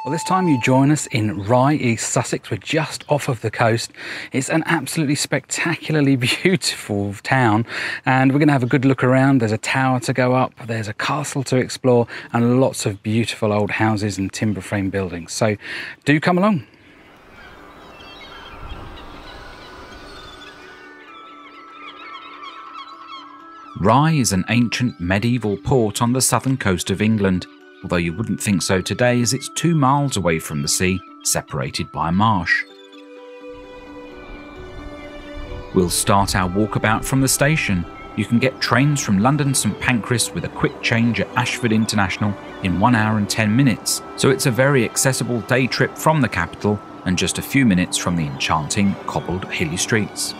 Well, this time you join us in Rye, East Sussex. We're just off of the coast. It's an absolutely spectacularly beautiful town, and we're going to have a good look around. There's a tower to go up, there's a castle to explore, and lots of beautiful old houses and timber frame buildings. So do come along. Rye is an ancient medieval port on the southern coast of England, although you wouldn't think so today, as it's 2 miles away from the sea, separated by a marsh. We'll start our walkabout from the station. You can get trains from London St Pancras with a quick change at Ashford International in 1 hour and 10 minutes, so it's a very accessible day trip from the capital and just a few minutes from the enchanting cobbled hilly streets.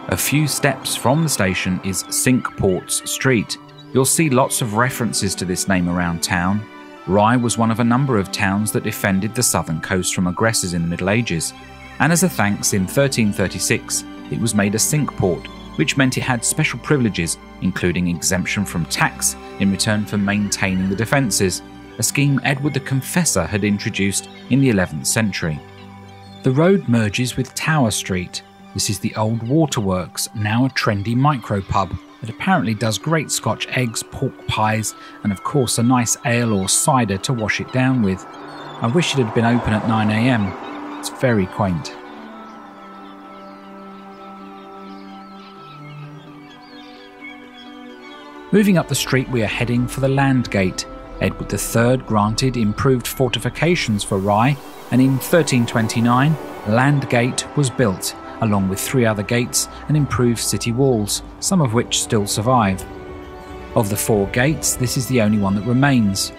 A few steps from the station is Cinque Ports Street. You'll see lots of references to this name around town. Rye was one of a number of towns that defended the southern coast from aggressors in the Middle Ages, and as a thanks in 1336 it was made a cinque port, which meant it had special privileges, including exemption from tax in return for maintaining the defences, a scheme Edward the Confessor had introduced in the 11th century. The road merges with Tower Street. This is the old waterworks, now a trendy micropub that apparently does great Scotch eggs, pork pies, and of course a nice ale or cider to wash it down with. I wish it had been open at 9 AM. It's very quaint. Moving up the street, we are heading for the Landgate. Edward III granted improved fortifications for Rye, and in 1329 Landgate was built, along with 3 other gates and improved city walls, some of which still survive. Of the 4 gates, this is the only one that remains.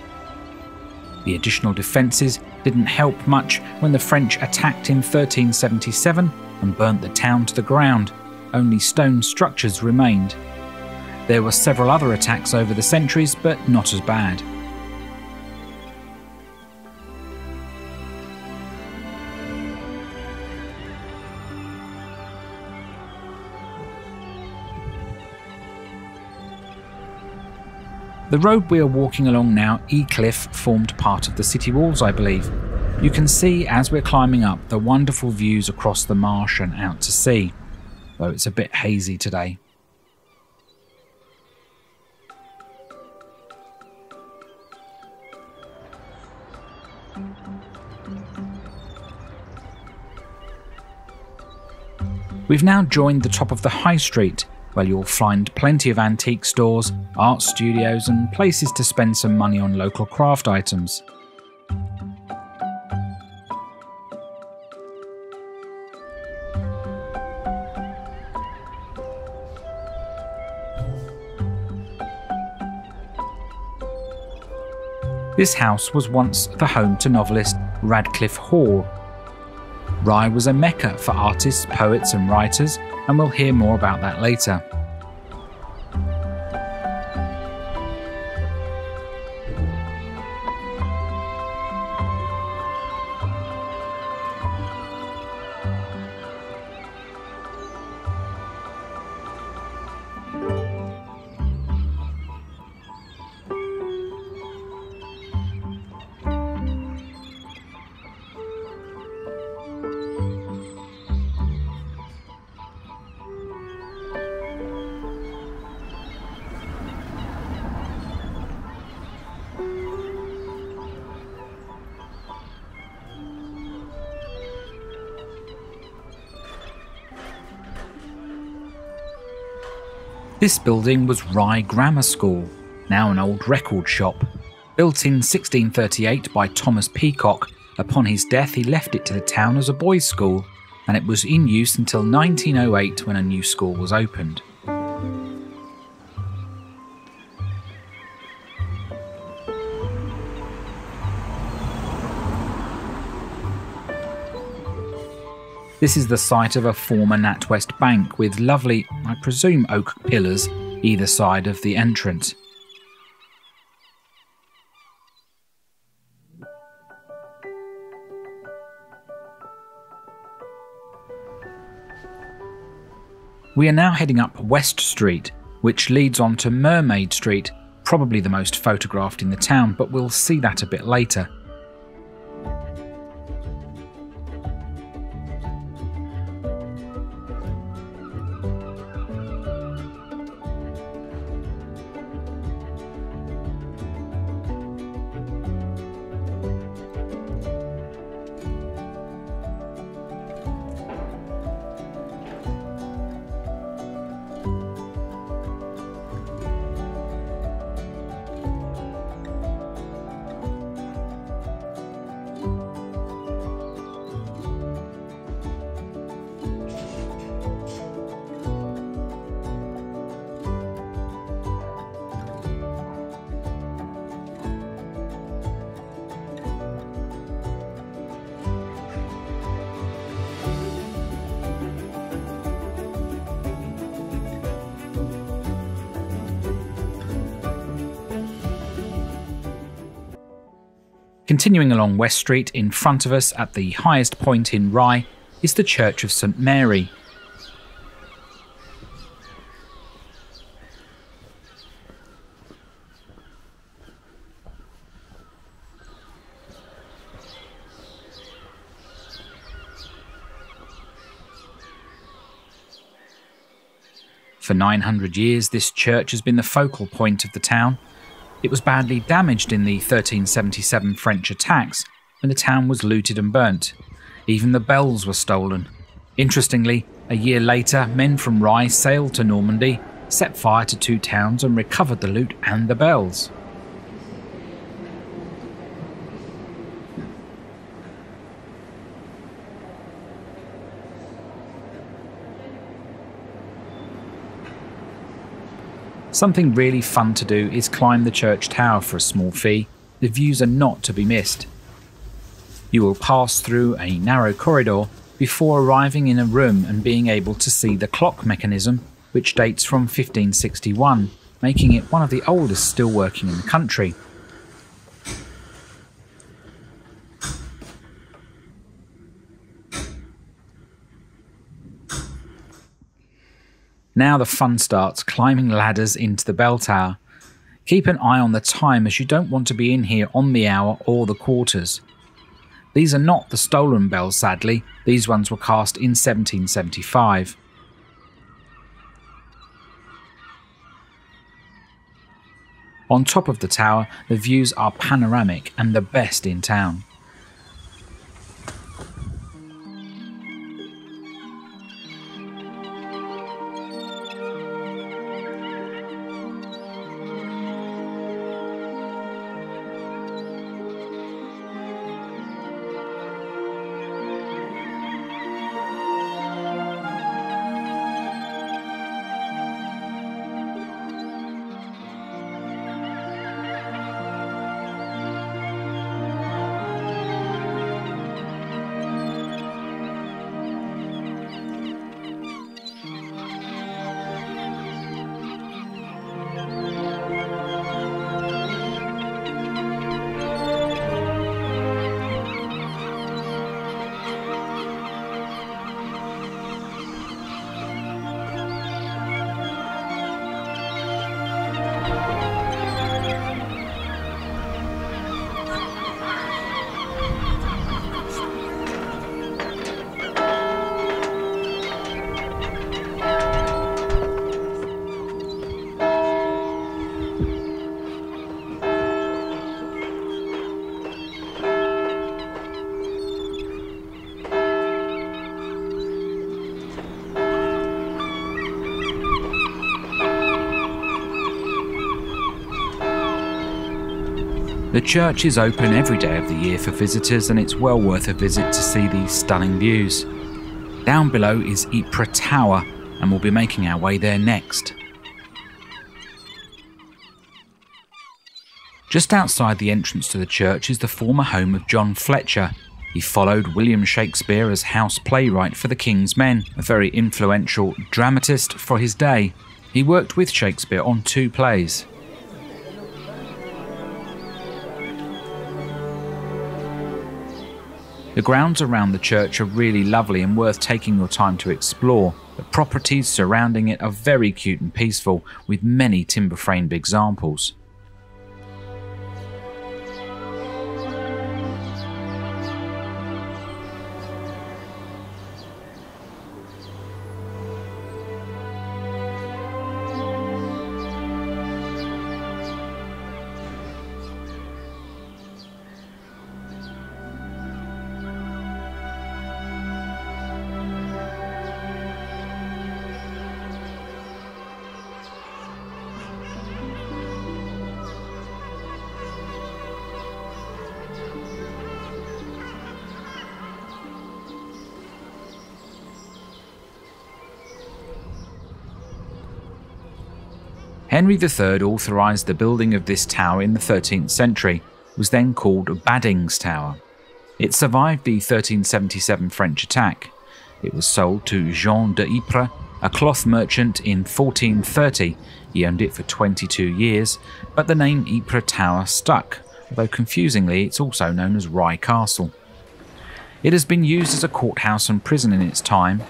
The additional defences didn't help much when the French attacked in 1377 and burnt the town to the ground. Only stone structures remained. There were several other attacks over the centuries, but not as bad. The road we are walking along now, Ecliffe, formed part of the city walls, I believe. You can see as we're climbing up the wonderful views across the marsh and out to sea, though it's a bit hazy today. We've now joined the top of the High Street, where you'll find plenty of antique stores, art studios and places to spend some money on local craft items. This house was once the home to novelist Radcliffe Hall. Rye was a mecca for artists, poets and writers, and we'll hear more about that later. This building was Rye Grammar School, now an old record shop. Built in 1638 by Thomas Peacock, upon his death he left it to the town as a boys' school, and it was in use until 1908 when a new school was opened. This is the site of a former NatWest bank with lovely, I presume, oak pillars either side of the entrance. We are now heading up West Street, which leads on to Mermaid Street, probably the most photographed in the town, but we'll see that a bit later. Continuing along West Street, in front of us at the highest point in Rye is the Church of St Mary. For 900 years, this church has been the focal point of the town. It was badly damaged in the 1377 French attacks, when the town was looted and burnt. Even the bells were stolen. Interestingly, a year later, men from Rye sailed to Normandy, set fire to 2 towns and recovered the loot and the bells. Something really fun to do is climb the church tower for a small fee. The views are not to be missed. You will pass through a narrow corridor before arriving in a room and being able to see the clock mechanism, which dates from 1561, making it one of the oldest still working in the country. Now the fun starts, climbing ladders into the bell tower. Keep an eye on the time, as you don't want to be in here on the hour or the quarters. These are not the stolen bells, sadly. These ones were cast in 1775. On top of the tower, the views are panoramic and the best in town. The church is open every day of the year for visitors, and it's well worth a visit to see these stunning views. Down below is Ypres Tower, and we'll be making our way there next. Just outside the entrance to the church is the former home of John Fletcher. He followed William Shakespeare as house playwright for the King's Men, a very influential dramatist for his day. He worked with Shakespeare on 2 plays. The grounds around the church are really lovely and worth taking your time to explore. The properties surrounding it are very cute and peaceful, with many timber-framed examples. Henry III authorised the building of this tower in the 13th century. It was then called Baddings Tower. It survived the 1377 French attack. It was sold to Jean de Ypres, a cloth merchant, in 1430. He owned it for 22 years, but the name Ypres Tower stuck, although confusingly it's also known as Rye Castle. It has been used as a courthouse and prison in its time.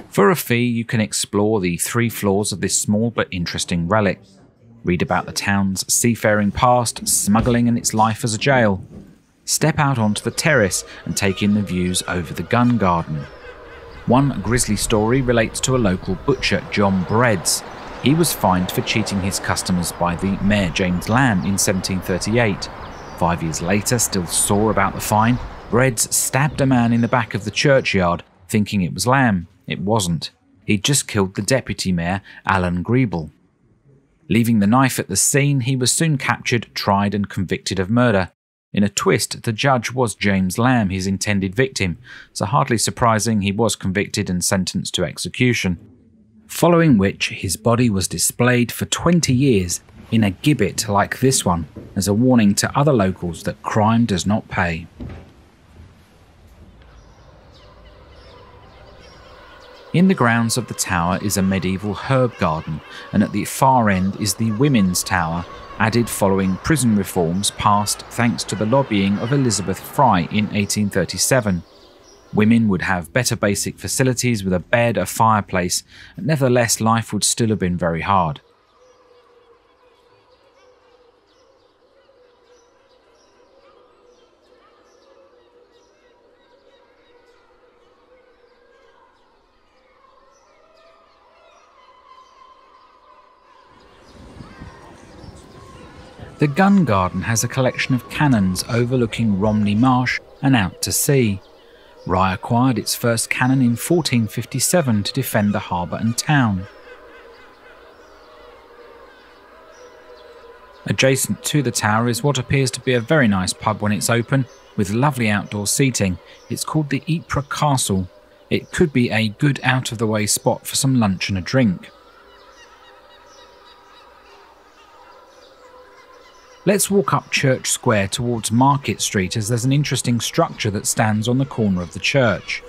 For a fee, you can explore the 3 floors of this small but interesting relic. Read about the town's seafaring past, smuggling and its life as a jail. Step out onto the terrace and take in the views over the gun garden. One grisly story relates to a local butcher, John Breads. He was fined for cheating his customers by the Mayor James Lamb in 1738. 5 years later, still sore about the fine, Breads stabbed a man in the back of the churchyard, thinking it was Lamb. It wasn't. He'd just killed the deputy mayor, Alan Greeble. Leaving the knife at the scene, he was soon captured, tried and convicted of murder. In a twist, the judge was James Lamb, his intended victim, so hardly surprising he was convicted and sentenced to execution. Following which, his body was displayed for 20 years in a gibbet like this one, as a warning to other locals that crime does not pay. In the grounds of the tower is a medieval herb garden, and at the far end is the Women's Tower, added following prison reforms passed thanks to the lobbying of Elizabeth Fry in 1837. Women would have better basic facilities with a bed, a fireplace, and nevertheless life would still have been very hard. The gun garden has a collection of cannons overlooking Romney Marsh and out to sea. Rye acquired its first cannon in 1457 to defend the harbour and town. Adjacent to the tower is what appears to be a very nice pub when it's open, with lovely outdoor seating. It's called the Ypres Castle. It could be a good out-of-the-way spot for some lunch and a drink. Let's walk up Church Square towards Market Street, as there's an interesting structure that stands on the corner of the church.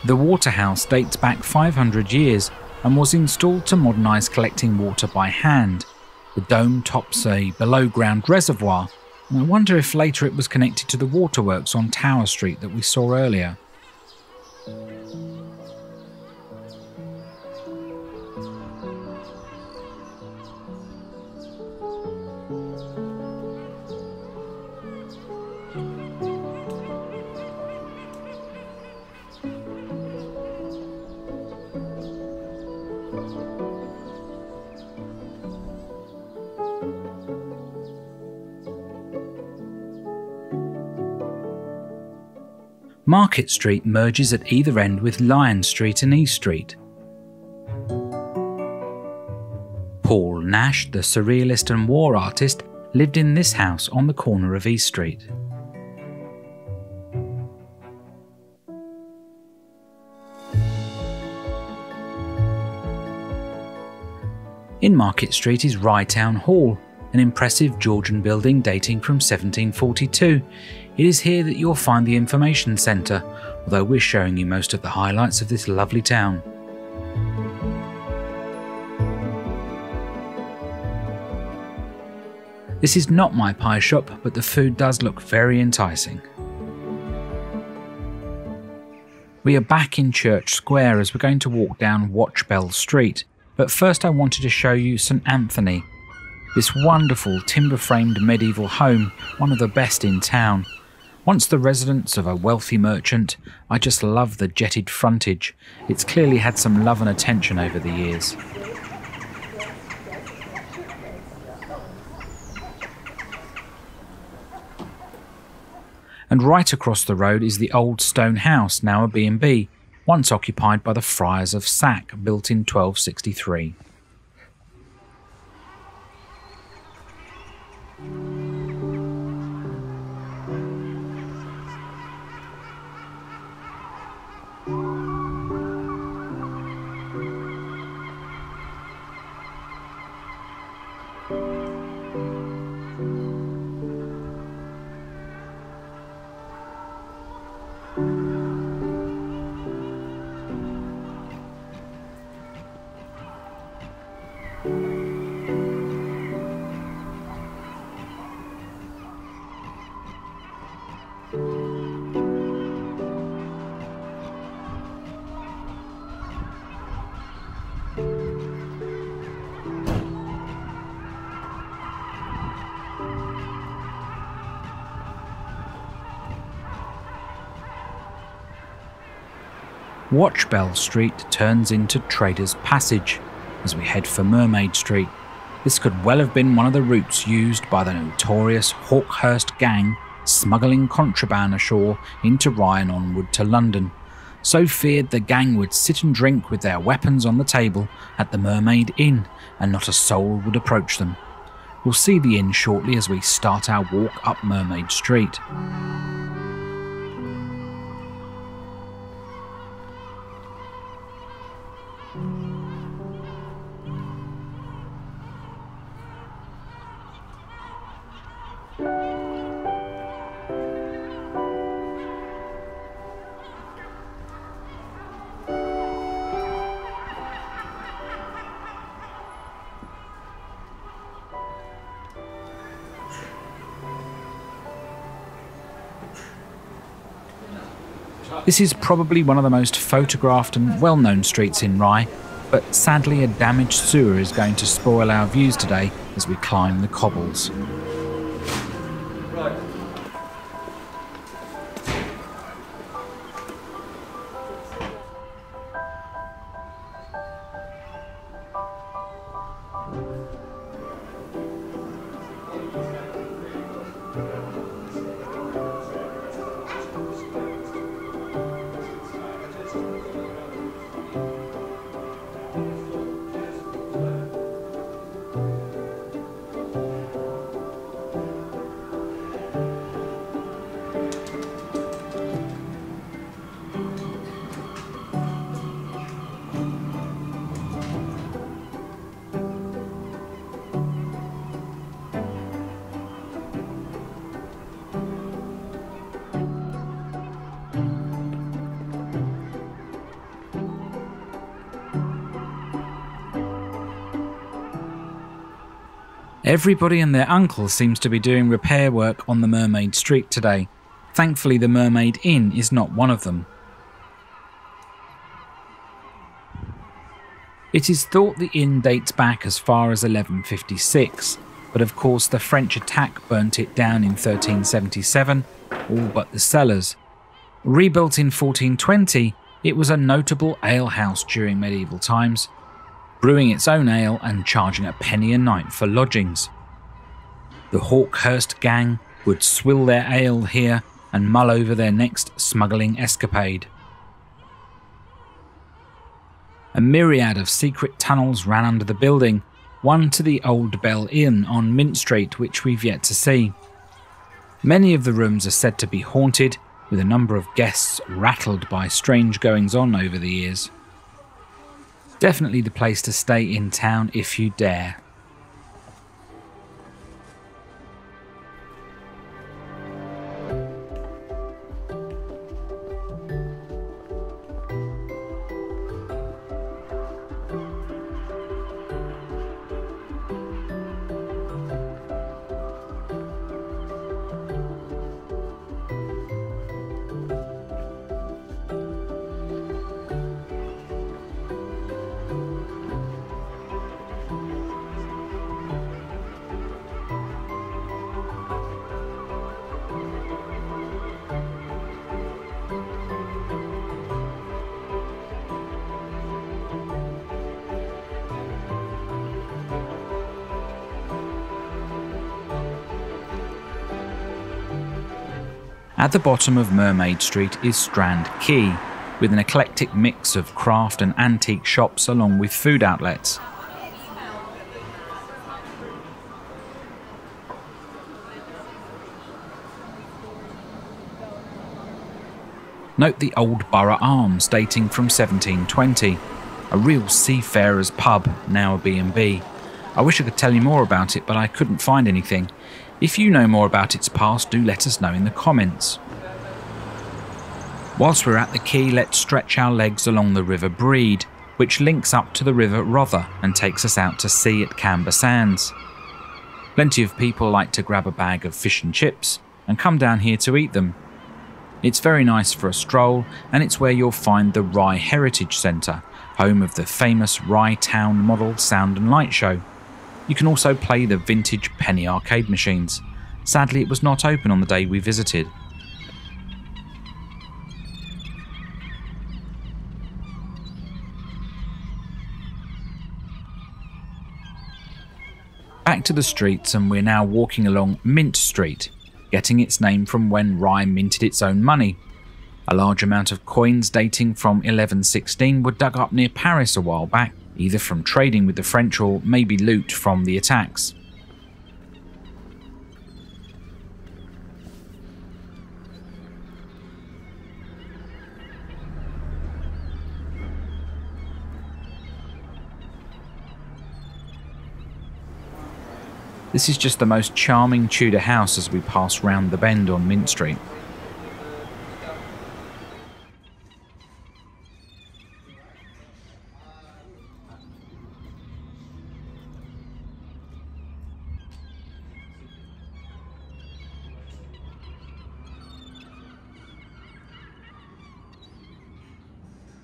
The waterhouse dates back 500 years and was installed to modernise collecting water by hand. The dome tops a below-ground reservoir, and I wonder if later it was connected to the waterworks on Tower Street that we saw earlier. Market Street merges at either end with Lion Street and East Street. Paul Nash, the surrealist and war artist, lived in this house on the corner of East Street. In Market Street is Rye Town Hall, an impressive Georgian building dating from 1742. It is here that you'll find the information centre, although we're showing you most of the highlights of this lovely town. This is not my pie shop, but the food does look very enticing. We are back in Church Square as we're going to walk down Watchbell Street, but first I wanted to show you St Anthony. This wonderful timber-framed medieval home, one of the best in town. Once the residence of a wealthy merchant, I just love the jetted frontage. It's clearly had some love and attention over the years. And right across the road is the old stone house, now a B&B, once occupied by the Friars of Sac, built in 1263. Watchbell Street turns into Traders Passage as we head for Mermaid Street. This could well have been one of the routes used by the notorious Hawkhurst gang smuggling contraband ashore into Rye and onward to London. So feared the gang would sit and drink with their weapons on the table at the Mermaid Inn and not a soul would approach them. We'll see the inn shortly as we start our walk up Mermaid Street. This is probably one of the most photographed and well-known streets in Rye, but sadly a damaged sewer is going to spoil our views today as we climb the cobbles. Everybody and their uncle seems to be doing repair work on the Mermaid Street today. Thankfully, the Mermaid Inn is not one of them. It is thought the inn dates back as far as 1156, but of course the French attack burnt it down in 1377, all but the cellars. Rebuilt in 1420, it was a notable alehouse during medieval times, brewing its own ale and charging a penny a night for lodgings. The Hawkhurst gang would swill their ale here and mull over their next smuggling escapade. A myriad of secret tunnels ran under the building, one to the Old Bell Inn on Mint Street, which we've yet to see. Many of the rooms are said to be haunted, with a number of guests rattled by strange goings-on over the years. Definitely the place to stay in town if you dare. At the bottom of Mermaid Street is Strand Quay, with an eclectic mix of craft and antique shops along with food outlets. Note the old Borough Arms dating from 1720, a real seafarer's pub, now a B&B. I wish I could tell you more about it, but I couldn't find anything. If you know more about its past, do let us know in the comments. Whilst we're at the quay, let's stretch our legs along the River Brede, which links up to the River Rother and takes us out to sea at Camber Sands. Plenty of people like to grab a bag of fish and chips and come down here to eat them. It's very nice for a stroll, and it's where you'll find the Rye Heritage Centre, home of the famous Rye Town Model Sound and Light Show. You can also play the vintage penny arcade machines. Sadly, it was not open on the day we visited. Back to the streets, and we're now walking along Mint Street, getting its name from when Rye minted its own money. A large amount of coins dating from 1116 were dug up near Paris a while back, either from trading with the French or maybe loot from the attacks. This is just the most charming Tudor house as we pass round the bend on Mint Street.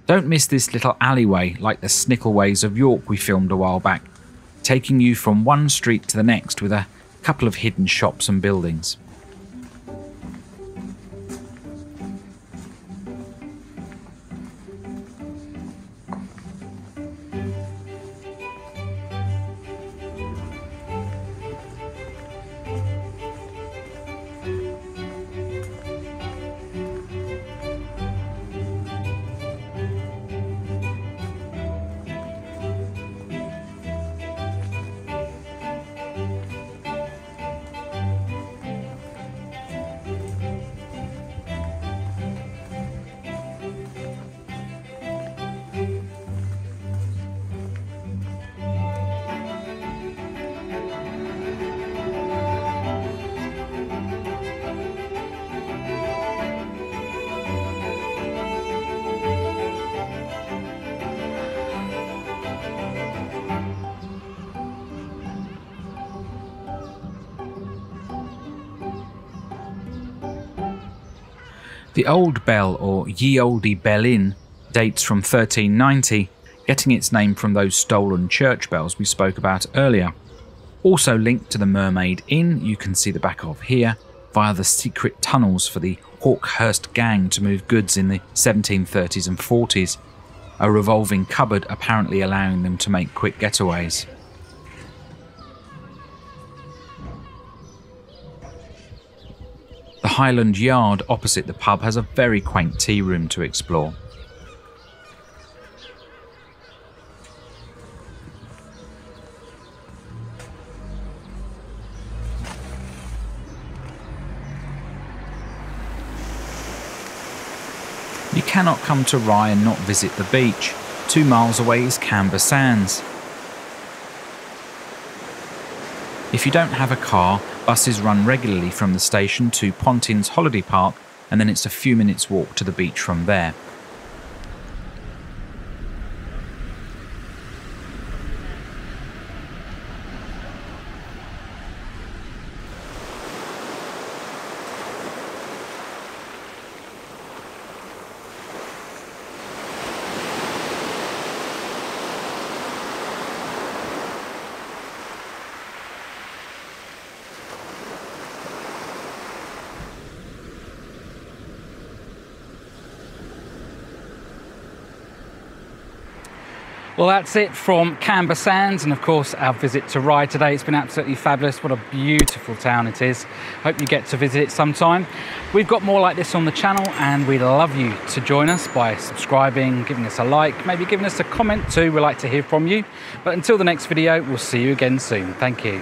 Don't miss this little alleyway like the Snickleways of York we filmed a while back, taking you from one street to the next with a couple of hidden shops and buildings. The Old Bell, or Ye Olde Bell Inn, dates from 1390, getting its name from those stolen church bells we spoke about earlier. Also linked to the Mermaid Inn, you can see the back of here, via the secret tunnels for the Hawkhurst gang to move goods in the 1730s and 40s, a revolving cupboard apparently allowing them to make quick getaways. The Highland Yard opposite the pub has a very quaint tea room to explore. You cannot come to Rye and not visit the beach. 2 miles away is Camber Sands. If you don't have a car, buses run regularly from the station to Pontins Holiday Park, and then it's a few minutes walk to the beach from there. Well, that's it from Camber Sands and of course our visit to Rye today. It's been absolutely fabulous. What a beautiful town it is. Hope you get to visit it sometime. We've got more like this on the channel and we'd love you to join us by subscribing, giving us a like, maybe giving us a comment too. We'd like to hear from you. But until the next video, we'll see you again soon. Thank you.